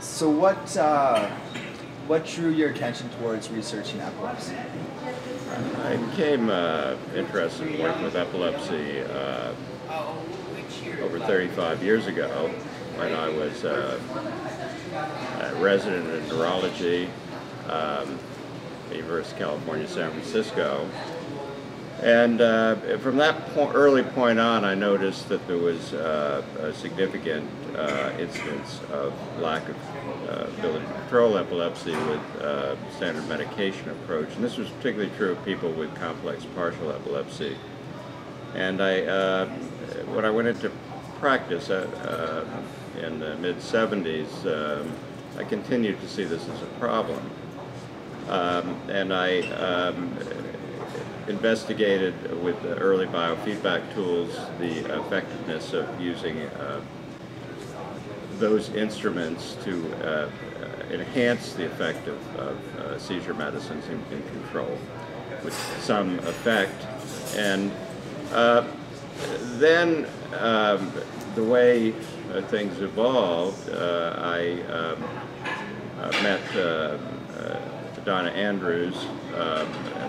So what drew your attention towards researching epilepsy? I became interested in working with epilepsy over 35 years ago when I was a resident in neurology at the University of California, San Francisco. And from that early point on, I noticed that there was a significant incidence of lack of ability to control epilepsy with standard medication approach. And this was particularly true of people with complex partial epilepsy. And when I went into practice in the mid-70s, I continued to see this as a problem. And I investigated with the early biofeedback tools the effectiveness of using those instruments to enhance the effect of seizure medicines in control with some effect. And then the way things evolved, I met Donna Andrews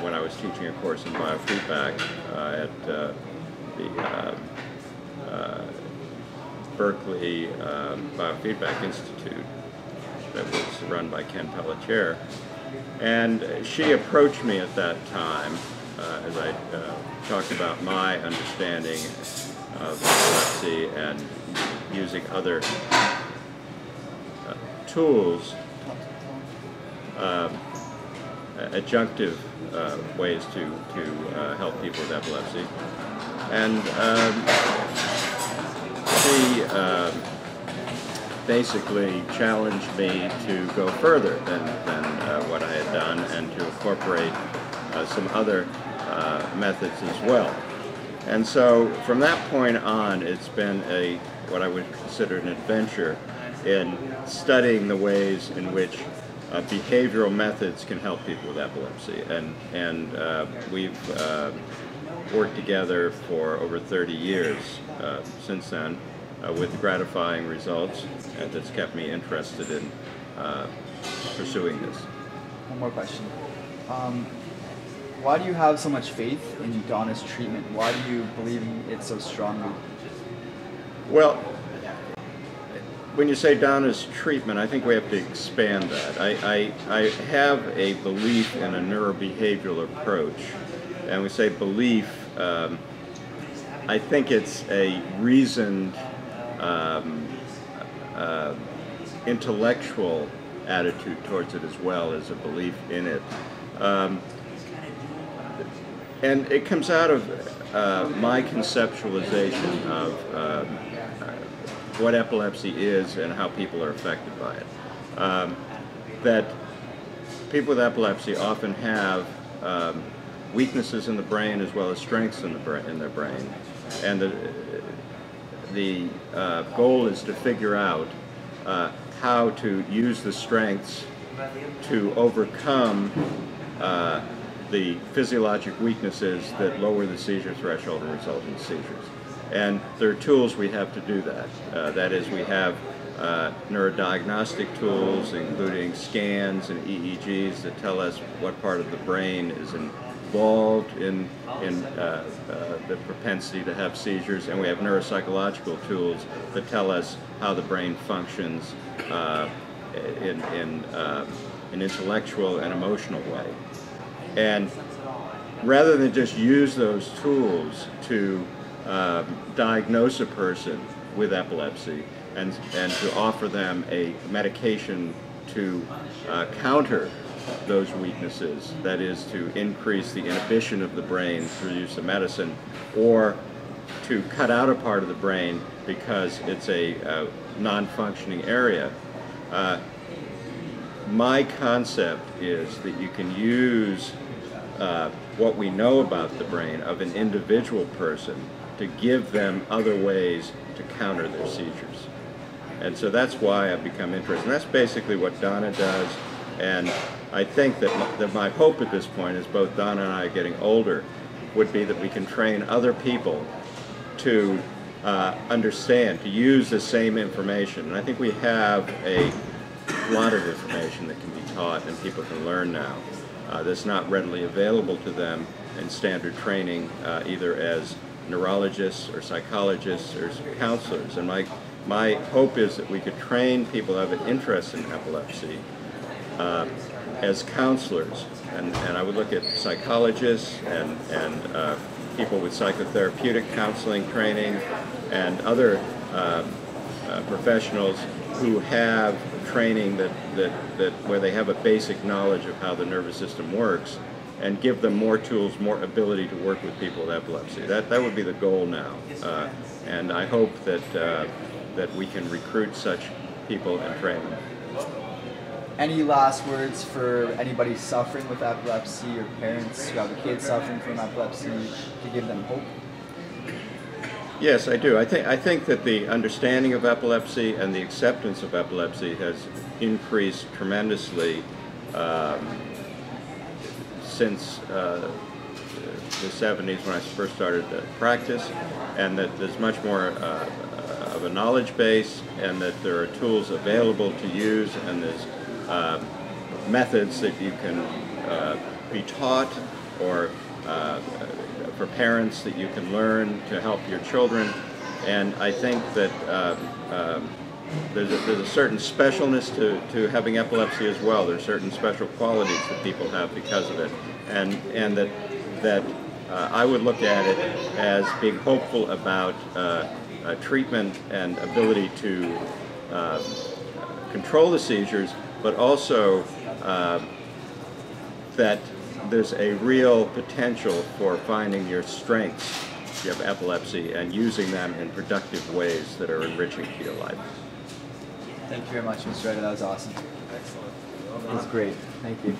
when I was teaching a course in biofeedback at the Berkeley Biofeedback Institute that was run by Ken Pelletier. And she approached me at that time as I talked about my understanding of epilepsy and using other tools, adjunctive ways to help people with epilepsy. And she basically challenged me to go further than what I had done and to incorporate some other methods as well. And so from that point on, it's been what I would consider an adventure in studying the ways in which behavioral methods can help people with epilepsy. And we've worked together for over 30 years since then with gratifying results, and that's kept me interested in pursuing this. One more question. Why do you have so much faith in Donna's treatment? Why do you believe in it so strongly? Well, when you say Donna's treatment, I think we have to expand that. I have a belief in a neurobehavioral approach, and we say belief, I think it's a reasoned, intellectual attitude towards it as well as a belief in it. And it comes out of my conceptualization of what epilepsy is and how people are affected by it. That people with epilepsy often have weaknesses in the brain as well as strengths in their brain, and the goal is to figure out how to use the strengths to overcome the physiologic weaknesses that lower the seizure threshold and result in seizures. And there are tools we have to do that. That is, we have neurodiagnostic tools, including scans and EEGs that tell us what part of the brain is involved in the propensity to have seizures, and we have neuropsychological tools that tell us how the brain functions in an intellectual and emotional way. And rather than just use those tools to diagnose a person with epilepsy and to offer them a medication to counter those weaknesses, that is to increase the inhibition of the brain through use of medicine, or to cut out a part of the brain because it's a non-functioning area. My concept is that you can use what we know about the brain of an individual person to give them other ways to counter their seizures. And so that's why I've become interested. And that's basically what Donna does. And I think that my hope at this point, as both Donna and I are getting older, would be that we can train other people to understand, to use the same information. And I think we have a a lot of information that can be taught and people can learn now that's not readily available to them in standard training, either as neurologists or psychologists or counselors. And my hope is that we could train people who have an interest in epilepsy as counselors, and I would look at psychologists and people with psychotherapeutic counseling training and other professionals who have training that where they have a basic knowledge of how the nervous system works, and give them more tools, more ability to work with people with epilepsy. That would be the goal now, and I hope that we can recruit such people and train them. Any last words for anybody suffering with epilepsy or parents who have a kid suffering from epilepsy to give them hope? Yes, I do. I think that the understanding of epilepsy and the acceptance of epilepsy has increased tremendously since the 70s, when I first started to practice, and that there's much more of a knowledge base, and that there are tools available to use, and there's methods that you can be taught, or for parents that you can learn to help your children. And I think that there's a certain specialness to having epilepsy as well. There are certain special qualities that people have because of it, and that I would look at it as being hopeful about treatment and ability to control the seizures, but also that there's a real potential for finding your strengths if you have epilepsy and using them in productive ways that are enriching to your life. Thank you very much, Mr. Reiter. That was awesome. Excellent. That was great. Thank you.